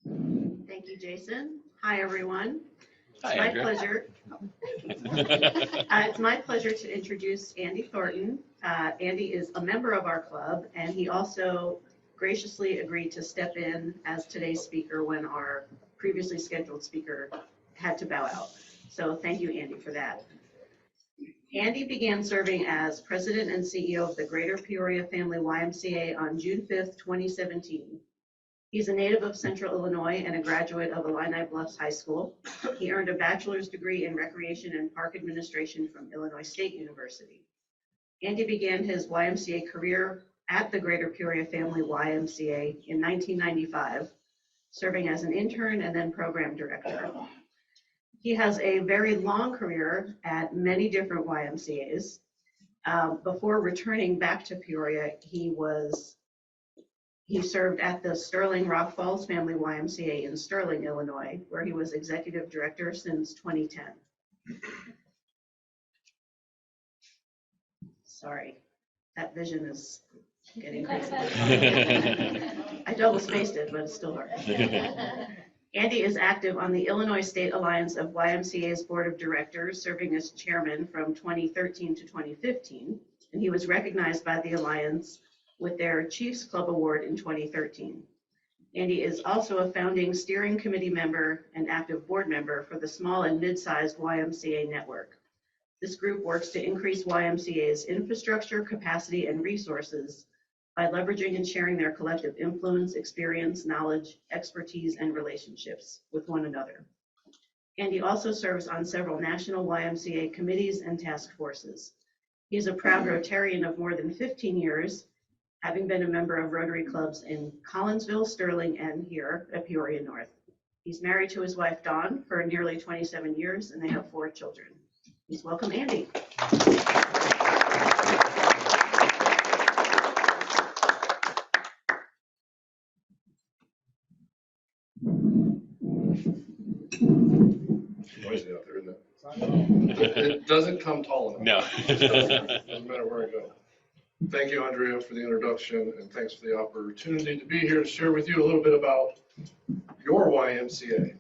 Thank you, Jason. Hi, everyone. Hi, It's my Andrea. pleasure. It's my pleasure to introduce Andy Thornton. Andy is a member of our club, and he also graciously agreed to step in as today's speaker when our previously scheduled speaker had to bow out. So thank you, Andy, for that. Andy began serving as president and CEO of the Greater Peoria Family YMCA on June 5th, 2017. He's a native of Central Illinois and a graduate of Illini Bluffs High School. He earned a bachelor's degree in recreation and park administration from Illinois State University. Andy began his YMCA career at the Greater Peoria Family YMCA in 1995, serving as an intern and then program director. He has a very long career at many different YMCAs. Before returning back to Peoria, he served at the Sterling Rock Falls Family YMCA in Sterling, Illinois, where he was executive director since 2010. Sorry, that vision is getting crazy. I double spaced it, but it's still hard. Andy is active on the Illinois State Alliance of YMCA's Board of Directors, serving as chairman from 2013 to 2015, and he was recognized by the Alliance with their Chiefs Club Award in 2013. Andy is also a founding steering committee member and active board member for the small and mid-sized YMCA network. This group works to increase YMCA's infrastructure, capacity, and resources by leveraging and sharing their collective influence, experience, knowledge, expertise, and relationships with one another. Andy also serves on several national YMCA committees and task forces. He is a proud Rotarian of more than 15 years, having been a member of Rotary clubs in Collinsville, Sterling, and here at Peoria-North. He's married to his wife, Dawn, for nearly 27 years, and they have 4 children. Please welcome Andy. Noisy out there, isn't it? It doesn't come tall enough. No. Doesn't matter where I go. Thank you, Andrea, for the introduction, and thanks for the opportunity to be here to share with you a little bit about your YMCA.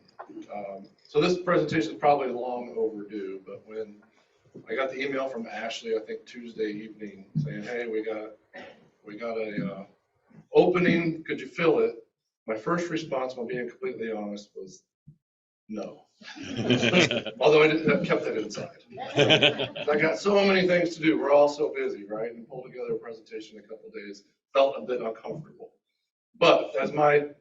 So this presentation is probably long overdue, but when I got the email from Ashley, I think Tuesday evening, saying, "Hey, we got a opening. Could you fill it?" My first response, while being completely honest, was no. Although I kept that inside. I got so many things to do. We're all so busy, right? And pull together a presentation in a couple of days felt a bit uncomfortable. But as my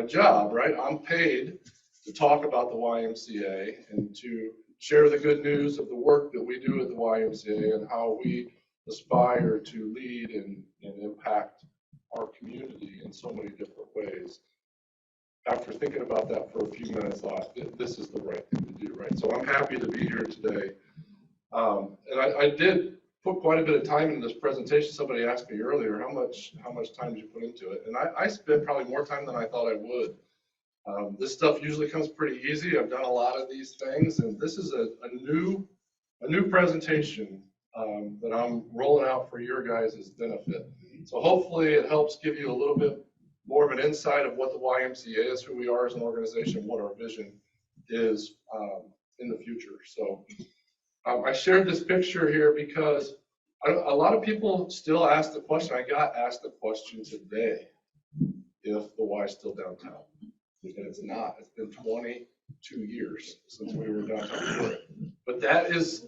job, right? I'm paid to talk about the YMCA and to share the good news of the work that we do at the YMCA and how we aspire to lead and impact our community in so many different ways. After thinking about that for a few minutes, I thought this is the right thing to do, right? So I'm happy to be here today. And I did put quite a bit of time into this presentation. Somebody asked me earlier, how much time did you put into it? And I spent probably more time than I thought I would. This stuff usually comes pretty easy. I've done a lot of these things, and this is a new presentation that I'm rolling out for your guys' benefit. So hopefully it helps give you a little bit more of an insight of what the YMCA is, who we are as an organization, what our vision is in the future. So I shared this picture here because a lot of people still ask the question. I got asked the question today if the Y is still downtown. And it's not. It's been 22 years since we were downtown. But that is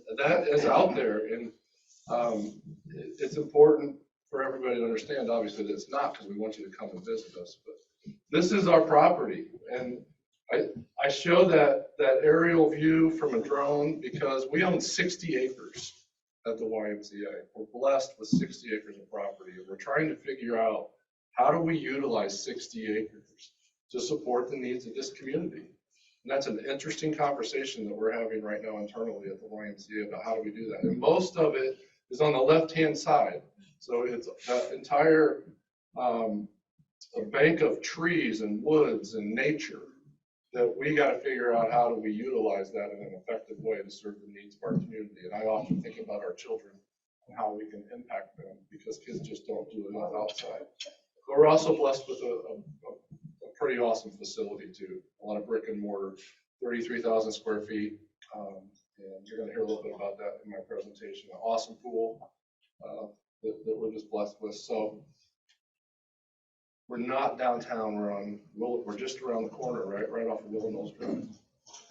out there, and it's important for everybody to understand, obviously, that it's not, because we want you to come and visit us. But this is our property, and I show that aerial view from a drone because we own 60 acres at the YMCA. We're blessed with 60 acres of property, and we're trying to figure out how do we utilize 60 acres to support the needs of this community. And that's an interesting conversation that we're having right now internally at the YMCA about how do we do that. And most of it is on the left-hand side. So it's that entire a bank of trees and woods and nature that we got to figure out how do we utilize that in an effective way to serve the needs of our community. And I often think about our children and how we can impact them, because kids just don't do enough outside. But we're also blessed with a pretty awesome facility too. A lot of brick and mortar, 33,000 square feet. And you're going to hear a little bit about that in my presentation. An awesome pool that we're just blessed with. So we're not downtown. We're just around the corner, right off of Willow Knolls Drive.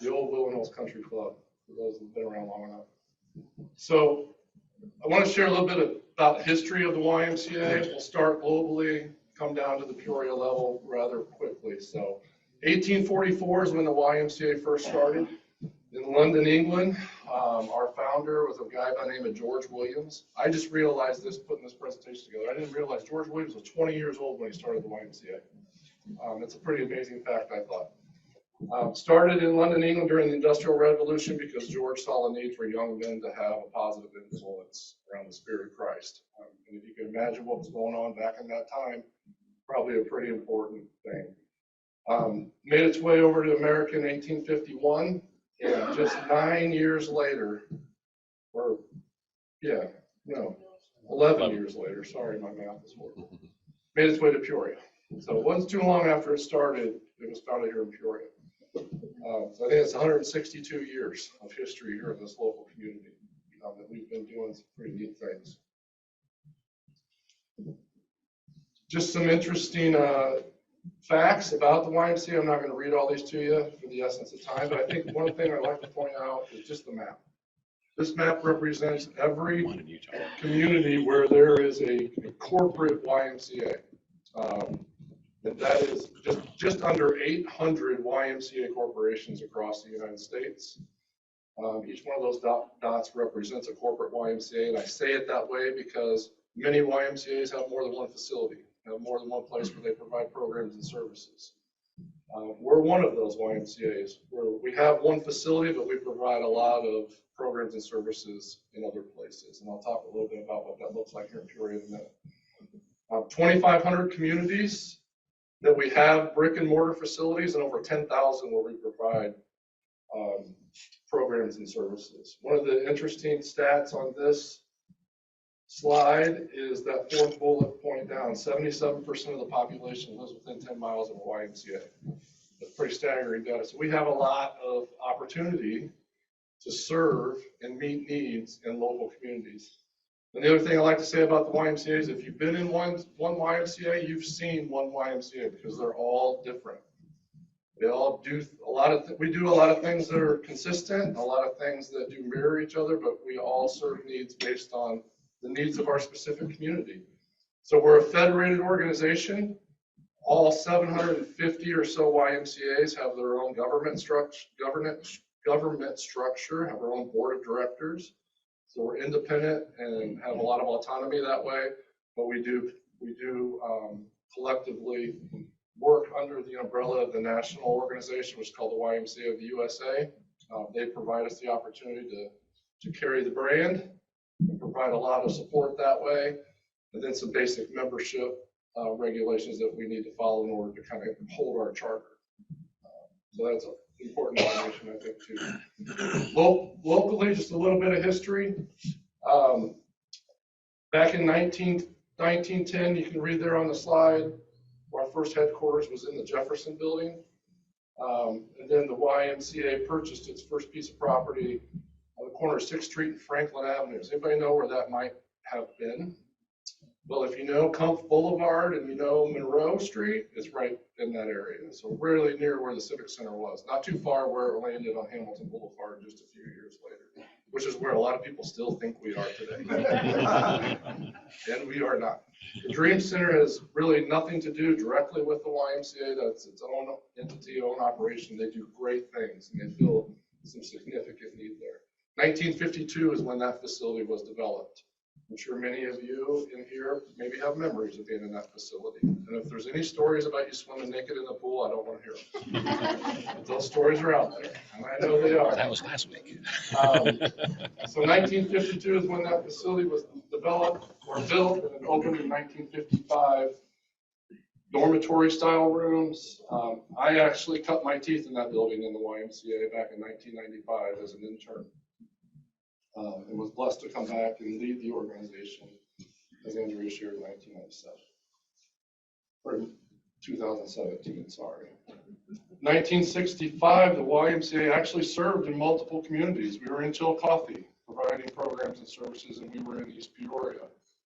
The old Willow Knolls Country Club, for those who've been around long enough. So I want to share a little bit about the history of the YMCA. We'll start globally, come down to the Peoria level rather quickly. So 1844 is when the YMCA first started in London, England. Our founder was a guy by the name of George Williams. I just realized this, putting this presentation together. I didn't realize George Williams was 20 years old when he started the YMCA. It's a pretty amazing fact, I thought. Started in London, England during the Industrial Revolution because George saw the need for young men to have a positive influence around the spirit of Christ. And if you can imagine what was going on back in that time, probably a pretty important thing. Made its way over to America in 1851, and just 9 years later, 11 years later, sorry, my math is horrible, made its way to Peoria. So it wasn't too long after it started, it was founded here in Peoria. So I think it's 162 years of history here in this local community that we've been doing some pretty neat things. Just some interesting facts about the YMCA. I'm not going to read all these to you for the essence of time, but I think one thing I'd like to point out is just the map. This map represents every community where there is a corporate YMCA. And that is just under 800 YMCA corporations across the United States. Each one of those dots represents a corporate YMCA, and I say it that way because many YMCAs have more than one facility, have more than one place where they provide programs and services. We're one of those YMCAs where we have one facility, but we provide a lot of programs and services in other places. And I'll talk a little bit about what that looks like here in Peoria in a minute. 2,500 communities that we have brick and mortar facilities, and over 10,000 where we provide programs and services. One of the interesting stats on this slide is that fourth bullet point down. 77% of the population lives within 10 miles of a YMCA. That's pretty staggering data. So we have a lot of opportunity to serve and meet needs in local communities. And the other thing I like to say about the YMCA is if you've been in one YMCA, you've seen one YMCA because they're all different. They all do we do a lot of things that are consistent, a lot of things that do mirror each other, but we all serve needs based on the needs of our specific community. So we're a federated organization. All 750 or so YMCAs have their own government structure, have their own board of directors. So we're independent and have a lot of autonomy that way, but we do collectively work under the umbrella of the national organization, which is called the YMCA of the USA. They provide us the opportunity to carry the brand and provide a lot of support that way, and then some basic membership regulations that we need to follow in order to kind of hold our charter. So that's an important information, I think, too. Locally, just a little bit of history. Back in 1910, you can read there on the slide, our first headquarters was in the Jefferson building. And then the YMCA purchased its first piece of property on the corner of 6th Street and Franklin Avenue. Does anybody know where that might have been? Well, if you know Kumpf Boulevard and you know Monroe Street, it's right in that area. So really near where the Civic Center was. Not too far where it landed on Hamilton Boulevard just a few years later, which is where a lot of people still think we are today. And we are not. The Dream Center has really nothing to do directly with the YMCA. That's its own entity, own operation. They do great things, and they fill some significant need there. 1952 is when that facility was developed. I'm sure many of you in here maybe have memories of being in that facility. And if there's any stories about you swimming naked in the pool, I don't want to hear them. But those stories are out there, and I know they are. That was last week. So 1952 is when that facility was developed or built, and then opened in 1955. Dormitory style rooms. I actually cut my teeth in that building in the YMCA back in 1995 as an intern. And was blessed to come back and lead the organization as Andrea shared in 1997. Or 2017, sorry. 1965, the YMCA actually served in multiple communities. We were in Chillicothe providing programs and services, and we were in East Peoria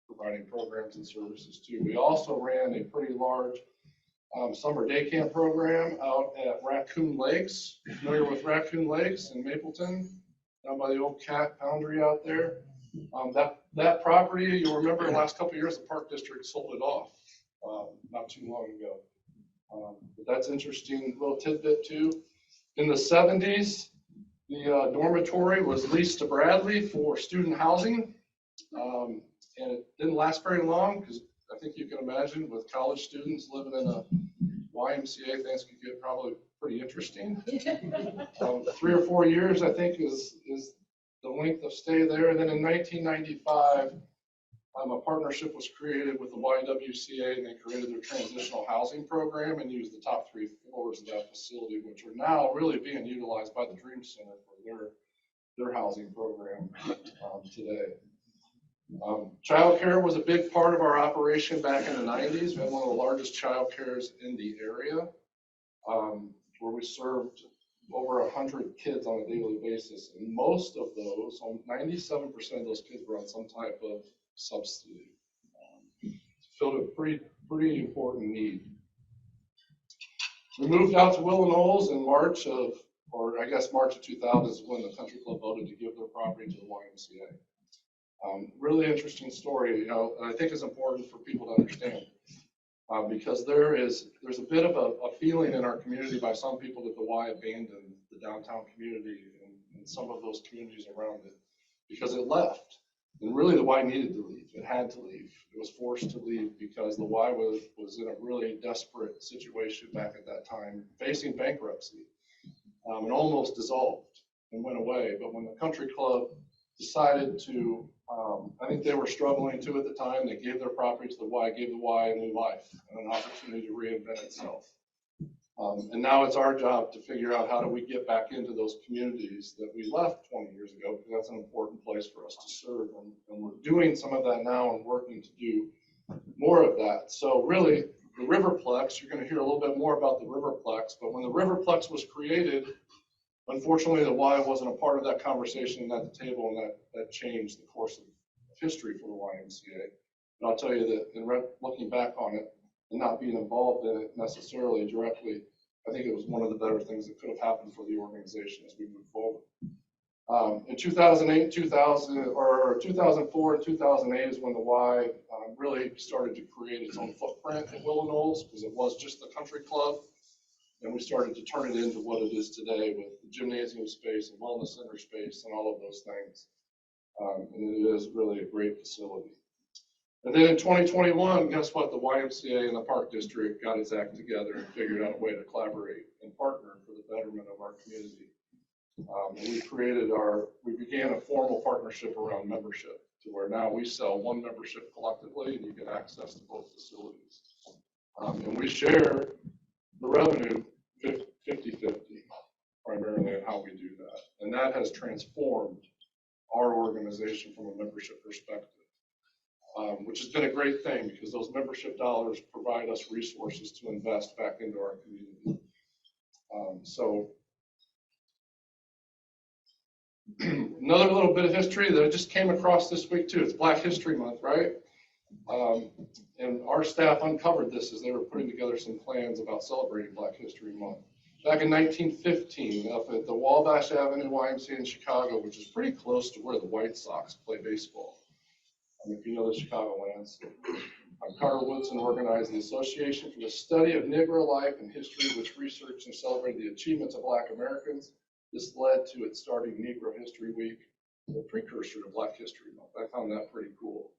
providing programs and services too. We also ran a pretty large summer day camp program out at Raccoon Lakes. Familiar with Raccoon Lakes in Mapleton, down by the old cat foundry out there? That property, you'll remember the last couple of years, the Park District sold it off not too long ago. But that's interesting little tidbit too. In the 70s, the dormitory was leased to Bradley for student housing. And it didn't last very long because I think you can imagine with college students living in a YMCA, things could get probably pretty interesting. 3 or 4 years, I think, is the length of stay there. And then in 1995, a partnership was created with the YWCA, and they created their transitional housing program and used the top 3 floors of that facility, which are now really being utilized by the Dream Center for their housing program today. Childcare was a big part of our operation back in the 90s. We had one of the largest childcares in the area, where we served over 100 kids on a daily basis. And most of those, 97% of those kids were on some type of subsidy. Filled a pretty important need. We moved out to Willow Knolls in March of 2000 is when the country club voted to give their property to the YMCA. Really interesting story, and I think it's important for people to understand because there's a bit of a feeling in our community by some people that the Y abandoned the downtown community and some of those communities around it because it left. And really the Y needed to leave. It had to leave. It was forced to leave because the Y was in a really desperate situation back at that time, facing bankruptcy, and almost dissolved and went away. But when the country club decided to, I think they were struggling too at the time, they gave their property to the Y, gave the Y a new life and an opportunity to reinvent itself. And now it's our job to figure out how do we get back into those communities that we left 20 years ago, because that's an important place for us to serve. And we're doing some of that now and working to do more of that. So really, the Riverplex, you're going to hear a little bit more about the Riverplex, but when the Riverplex was created, unfortunately, the Y wasn't a part of that conversation at the table, and that changed the course of history for the YMCA. And I'll tell you that in looking back on it and not being involved in it necessarily directly, I think it was one of the better things that could have happened for the organization as we move forward. In 2008, 2004 and 2008 is when the Y really started to create its own footprint at Willow Knolls, because it was just the country club. And we started to turn it into what it is today with the gymnasium space and wellness center space and all of those things. And it is really a great facility. And then in 2021, guess what? The YMCA and the Park District got its act together and figured out a way to collaborate and partner for the betterment of our community. And we began a formal partnership around membership, to where now we sell one membership collectively and you get access to both facilities. And we share the revenue 50-50, primarily on how we do that. And that has transformed our organization from a membership perspective, which has been a great thing because those membership dollars provide us resources to invest back into our community. So another little bit of history that I just came across this week too. It's Black History Month, right? And our staff uncovered this as they were putting together some plans about celebrating Black History Month. Back in 1915, up at the Wabash Avenue YMCA in Chicago, which is pretty close to where the White Sox play baseball. If you know the Chicago landscape. Carter Woodson organized the Association for the Study of Negro Life and History, which researched and celebrated the achievements of Black Americans. This led to it starting Negro History Week, the precursor to Black History Month. I found that pretty cool,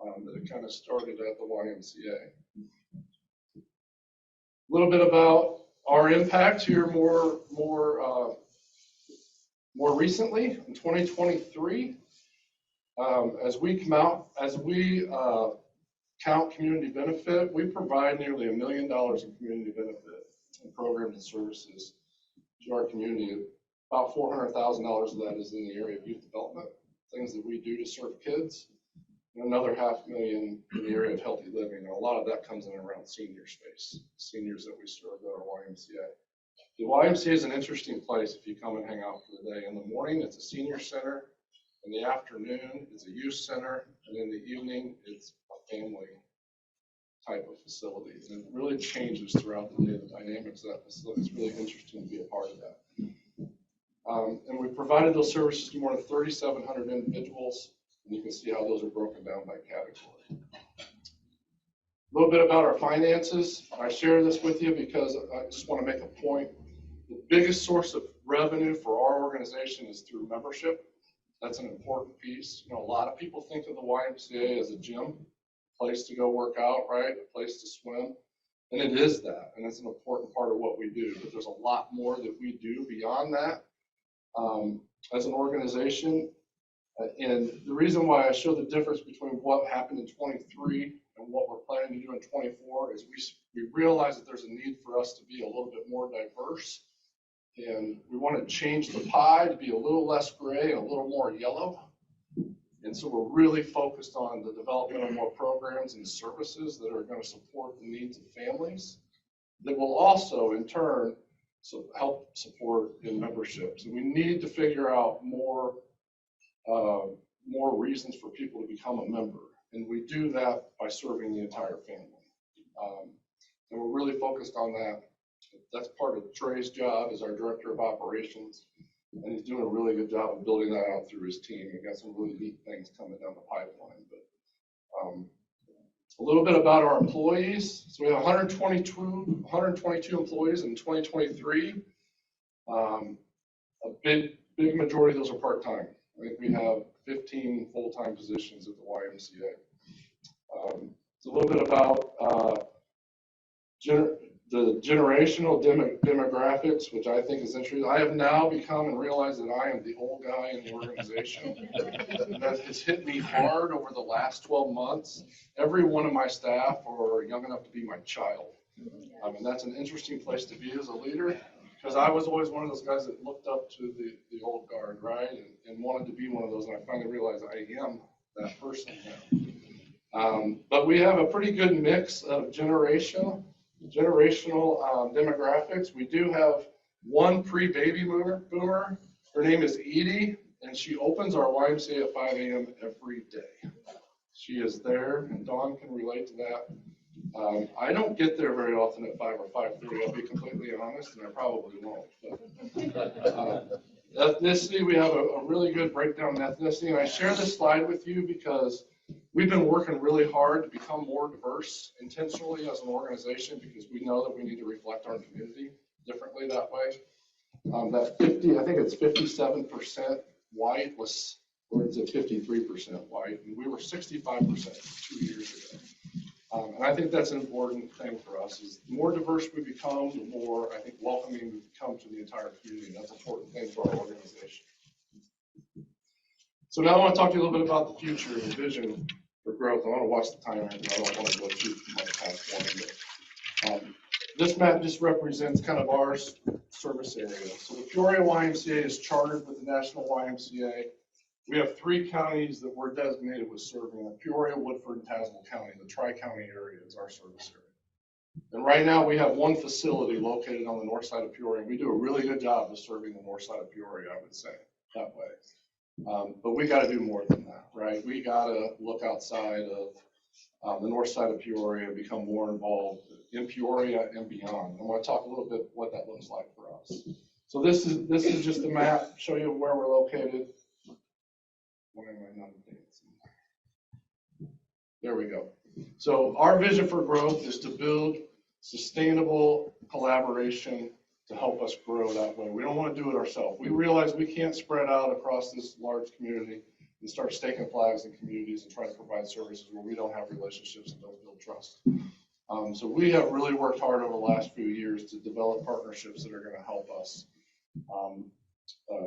that it kind of started at the YMCA. A little bit about our impact here more recently in 2023. As we count community benefit, we provide nearly $1 million in community benefit and programs and services to our community. About $400,000 of that is in the area of youth development, things that we do to serve kids. and another 500,000 in the area of healthy living. And a lot of that comes in around senior space, seniors that we serve at our YMCA. The YMCA is an interesting place if you come and hang out for the day. In the morning, it's a senior center. In the afternoon, it's a youth center. And in the evening, it's a family type of facility. And it really changes throughout the day, the dynamics of that facility. It's really interesting to be a part of that. And we've provided those services to more than 3,700 individuals. And you can see how those are broken down by category. A little bit about our finances. I share this with you because I just want to make a point. The biggest source of revenue for our organization is through membership. That's an important piece. You know, a lot of people think of the YMCA as a gym, a place to go work out, right? A place to swim. And it is that, and it's an important part of what we do. But there's a lot more that we do beyond that as an organization. And the reason why I show the difference between what happened in 23 and what we're planning to do in 24 is we realize that there's a need for us to be a little bit more diverse. And we want to change the pie to be a little less gray and a little more yellow. And so we're really focused on the development of more programs and services that are going to support the needs of families that will also, in turn, help support in memberships. And we need to figure out more reasons for people to become a member. And we do that by serving the entire family. And we're really focused on that. That's part of Trey's job as our director of operations. And he's doing a really good job of building that out through his team. We've got some really neat things coming down the pipeline. But a little bit about our employees. So we have 122 employees in 2023. A big majority of those are part-time. I think we have 15 full-time positions at the YMCA. It's a little bit about the generational demographics, which I think is interesting. I have now become and realized that I am the old guy in the organization. That has hit me hard over the last 12 months. Every one of my staff are young enough to be my child. And that's an interesting place to be as a leader, because I was always one of those guys that looked up to the old guard, right? And wanted to be one of those, and I finally realized I am that person now. But we have a pretty good mix of generational demographics. We do have one pre-baby boomer. Her name is Edie, and she opens our YMCA at 5 a.m. every day. She is there, and Dawn can relate to that. I don't get there very often at 5 or 5:30, I'll be completely honest, and I probably won't. But, ethnicity, we have a really good breakdown in ethnicity, and I share this slide with you because we've been working really hard to become more diverse intentionally as an organization, because we know that we need to reflect our community differently that way. That 50, I think it's 57% white or is it 53% white? And we were 65% 2 years ago. And I think that's an important thing for us, is the more diverse we become, the more, I think, welcoming we become to the entire community. That's an important thing for our organization. So now I want to talk to you a little bit about the future and the vision for growth. I want to watch the timer, and I don't want to go too much past one. But, this map just represents kind of our service area. So the Peoria YMCA is chartered with the National YMCA. We have 3 counties that we're designated with serving: Peoria, Woodford, and Tazewell County. The Tri-County area is our service area. And right now we have one facility located on the north side of Peoria. We do a really good job of serving the north side of Peoria, I would say, that way. But we got to do more than that, right? We got to look outside of the north side of Peoria and become more involved in Peoria and beyond. I want to talk a little bit what that looks like for us. So this is just a map, show you where we're located. Why am I not advancing? There we go. So our vision for growth is to build sustainable collaboration to help us grow that way. We don't want to do it ourselves. We realize we can't spread out across this large community and start staking flags in communities and try to provide services where we don't have relationships and don't build trust. So we have really worked hard over the last few years to develop partnerships that are going to help us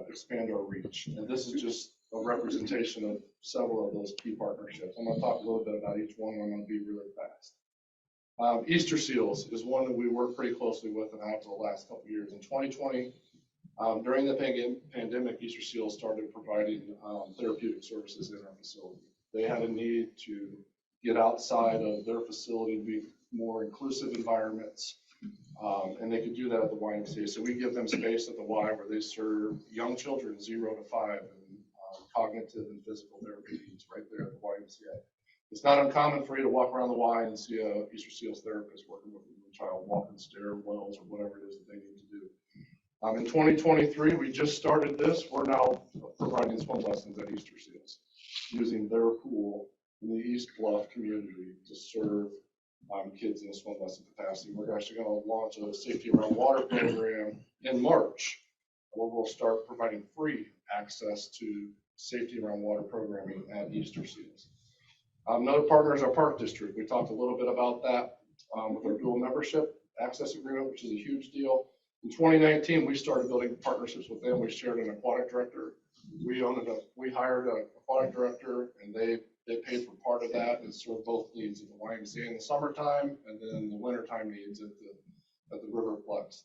expand our reach. And this is just a representation of several of those key partnerships. I'm going to talk a little bit about each one, and I'm going to be really fast. Easter Seals is one that we work pretty closely with and have for the last couple of years. In 2020, during the pandemic, Easter Seals started providing therapeutic services in our facility. They had a need to get outside of their facility, be more inclusive environments, and they could do that at the YMCA. So we give them space at the Y where they serve young children 0 to 5 and cognitive and physical therapy needs right there at the YMCA. It's not uncommon for you to walk around the Y and see a Easter Seals therapist working with a child walking stairwells or whatever it is that they need to do. In 2023, we just started this. We're now providing swim lessons at Easter Seals, using their pool in the East Bluff community to serve kids in a swim lesson capacity. We're actually going to launch a Safety Around Water program in March, where we'll start providing free access to Safety Around Water programming at Easter Seals. Another partner is our park district. We talked a little bit about that with our dual membership access agreement, which is a huge deal. In 2019, we started building partnerships with them. We shared an aquatic director. We hired an aquatic director, and they paid for part of that and served both needs at the YMCA in the summertime and then the wintertime needs at the Riverplex.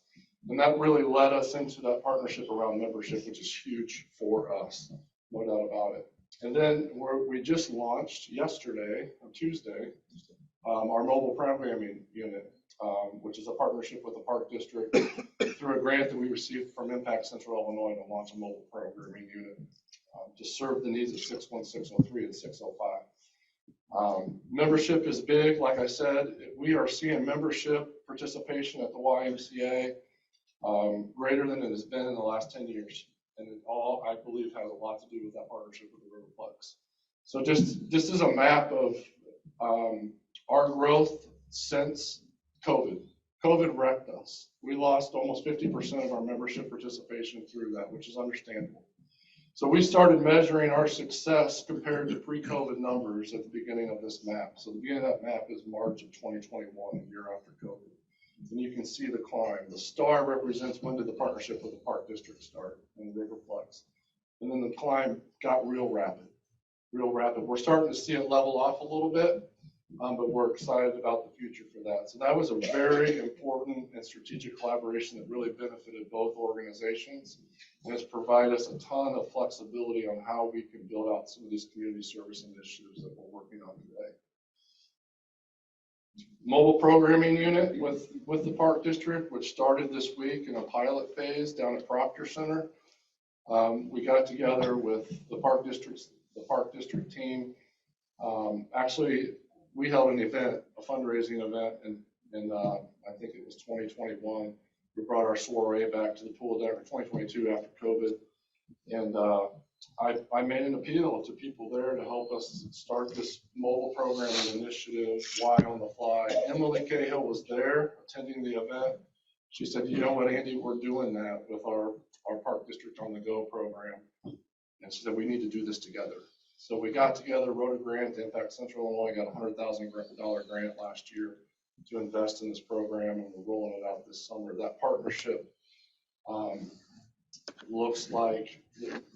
And that really led us into that partnership around membership, which is huge for us, no doubt about it. And then we just launched yesterday, on Tuesday, our mobile programming unit, which is a partnership with the Park District through a grant that we received from Impact Central Illinois to launch a mobile programming unit to serve the needs of 61603 and 605. Membership is big. Like I said, we are seeing membership participation at the YMCA greater than it has been in the last 10 years. And it all, I believe, has a lot to do with that partnership with the Riverplex. So this is a map of our growth since COVID. COVID wrecked us. We lost almost 50% of our membership participation through that, which is understandable. So we started measuring our success compared to pre-COVID numbers at the beginning of this map. So the beginning of that map is March of 2021, a year after COVID. And you can see the climb. The star represents when did the partnership with the Park District start and the Riverplex. And then the climb got real rapid, real rapid. We're starting to see it level off a little bit, but we're excited about the future for that. So that was a very important and strategic collaboration that really benefited both organizations and has provided us a ton of flexibility on how we can build out some of these community service initiatives that we're working on today. Mobile programming unit with the Park District, which started this week in a pilot phase down at Proctor Center. We got together with the Park District team. Actually, we held an event, a fundraising event, in I think it was 2021. We brought our soiree back to the pool deck for 2022 after COVID, and I made an appeal to people there to help us start this mobile programming initiative, Y on the Fly. Emily Cahill was there attending the event. She said, you know what, Andy, we're doing that with our Park District on the Go program. And she said, we need to do this together. So we got together, wrote a grant. Impact Central Illinois got a $100,000 grant last year to invest in this program, and we're rolling it out this summer. That partnership looks like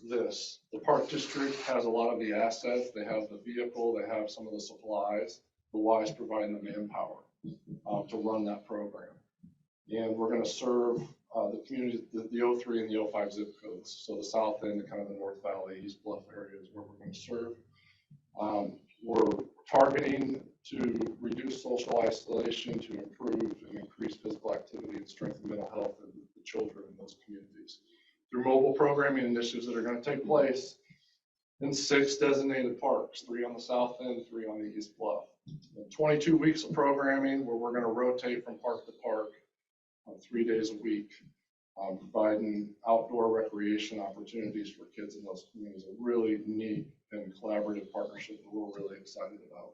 this. The Park District has a lot of the assets. They have the vehicle, they have some of the supplies. The Y is providing the manpower to run that program. And we're going to serve the communities, the 03 and the 05 zip codes. So the south end and kind of the North Valley, East Bluff areas where we're going to serve. We're targeting to reduce social isolation, to improve and increase physical activity and strengthen mental health of the children in those communities through mobile programming initiatives that are going to take place in 6 designated parks, 3 on the south end, 3 on the East Bluff. 22 weeks of programming where we're going to rotate from park to park 3 days a week, providing outdoor recreation opportunities for kids in those communities. A really neat and collaborative partnership that we're really excited about.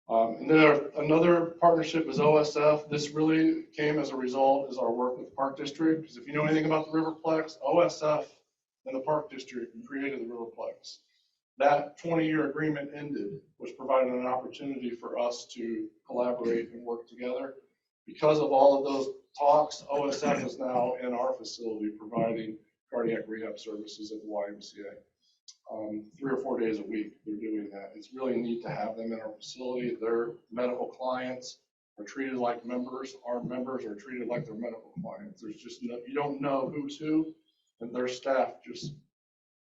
And then another partnership is OSF. This really came as a result of our work with the Park District, because if you know anything about the Riverplex, OSF and the Park District created the Riverplex. That 20-year agreement ended, which provided an opportunity for us to collaborate and work together. Because of all of those talks, OSF is now in our facility providing cardiac rehab services at the YMCA. 3 or 4 days a week, they're doing that. It's really neat to have them in our facility. Their medical clients are treated like members. Our members are treated like their medical clients. There's just no, you don't know who's who, and their staff just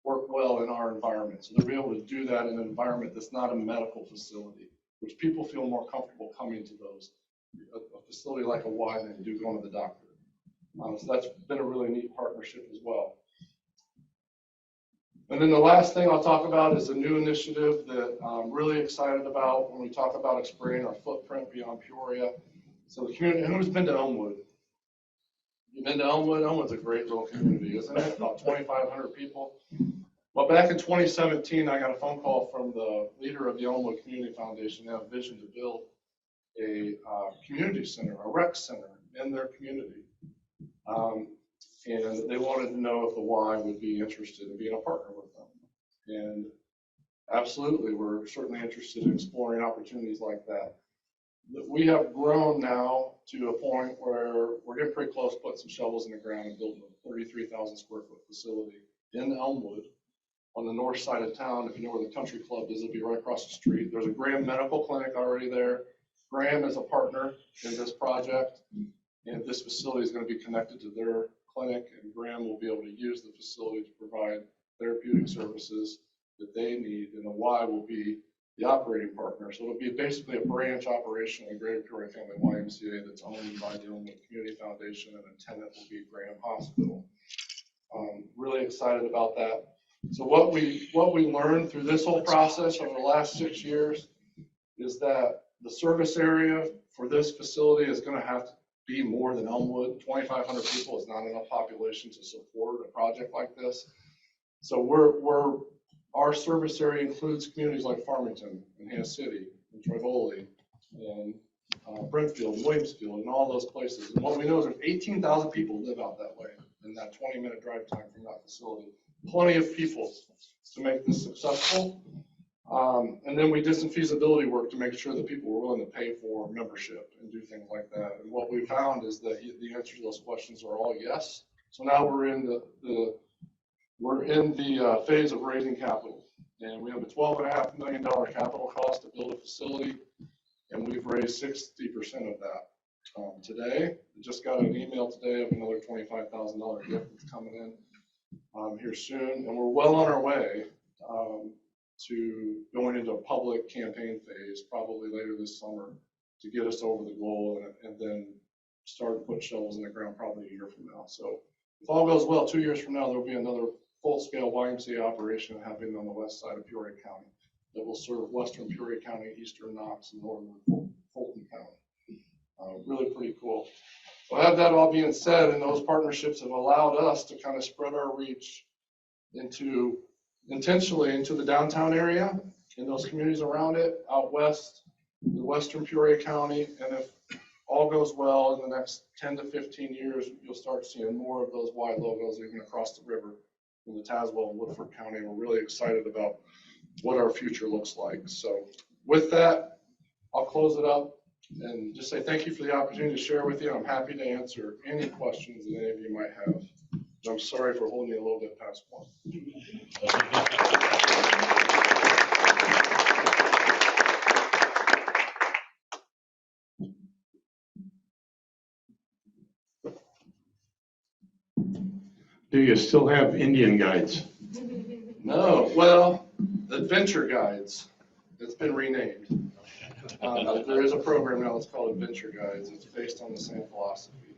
work well in our environment. So they'll be able to do that in an environment that's not a medical facility, which people feel more comfortable coming to those, a facility like a Y than they do going to the doctor. So that's been a really neat partnership as well. And then the last thing I'll talk about is a new initiative that I'm really excited about when we talk about expanding our footprint beyond Peoria. So the community, who's been to Elmwood? You've been to Elmwood? Elmwood's a great little community, isn't it? About 2,500 people. Well, back in 2017, I got a phone call from the leader of the Elmwood Community Foundation. They have a vision to build a community center, a rec center in their community. And they wanted to know if the Y would be interested in being a partner with them. And absolutely, we're certainly interested in exploring opportunities like that. We have grown now to a point where we're getting pretty close to putting some shovels in the ground and building a 33,000 square foot facility in Elmwood on the north side of town. If you know where the country club is, it'll be right across the street. There's a Graham Medical Clinic already there. Graham is a partner in this project, and this facility is going to be connected to their clinic, and Graham will be able to use the facility to provide therapeutic services that they need, and the Y will be the operating partner. So it'll be basically a branch operation of the Greater Peoria Family YMCA that's owned by the Elmwood Community Foundation, and the tenant will be Graham Hospital. Really excited about that. So what we learned through this whole process over the last 6 years is that the service area for this facility is going to have to be more than Elmwood. 2,500 people is not enough population to support a project like this. So our service area includes communities like Farmington and Hannah City and Trivoli and Brentfield and Williamsfield and all those places. And what we know is there's 18,000 people live out that way in that 20-minute drive time from that facility. Plenty of people to make this successful. And then we did some feasibility work to make sure that people were willing to pay for membership and do things like that. And what we found is that the answer to those questions are all yes. So now we're in the phase of raising capital, and we have a $12.5 million capital cost to build a facility, and we've raised 60% of that today. I just got an email today of another $25,000 gift that's coming in here soon, and we're well on our way to going into a public campaign phase probably later this summer to get us over the goal, and then start to put shovels in the ground probably a year from now. So if all goes well, 2 years from now, there will be another full-scale YMCA operation happening on the west side of Peoria County that will serve western Peoria County, eastern Knox, and northern Fulton County. Really pretty cool. So have that all being said, and those partnerships have allowed us to kind of spread our reach intentionally into the downtown area and those communities around it, out west, the western Peoria County. And if all goes well, in the next 10 to 15 years, you'll start seeing more of those Y logos even across the river in the Tazewell and Woodford County. We're really excited about what our future looks like. So with that, I'll close it up and just say thank you for the opportunity to share with you. I'm happy to answer any questions that any of you might have. I'm sorry for holding you a little bit past one. Do you still have Indian guides? No, well, Adventure Guides. It's been renamed. There is a program now that's called Adventure Guides. It's based on the same philosophy.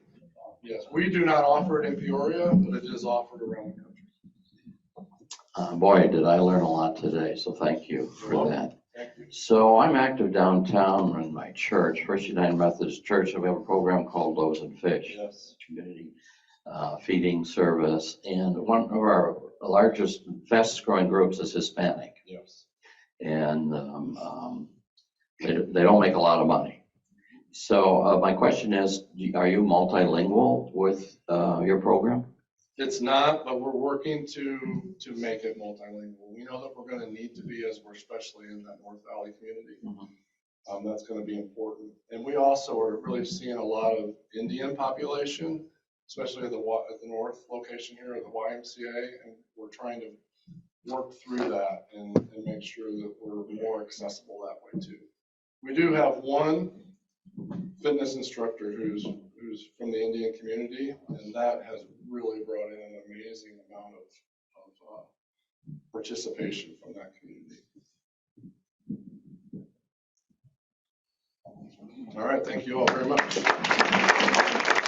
Yes, we do not offer it in Peoria, but it is offered around the country. Boy, did I learn a lot today, so thank you for that. Thank you. So I'm active downtown in my church, First United Methodist Church, and we have a program called Loaves and Fish. Yes. Community feeding service, and one of our largest, fastest growing groups is Hispanic. Yes. And they don't make a lot of money. So my question is, are you multilingual with your program? It's not, but we're working to make it multilingual. We know that we're going to need to be, as we're especially in that North Valley community. Mm-hmm. That's going to be important. And we also are really seeing a lot of Indian population, especially at the north location here at the YMCA, and we're trying to work through that and make sure that we're more accessible that way too. We do have one fitness instructor who's from the Indian community, and that has really brought in an amazing amount of participation from that community. All right, thank you all very much.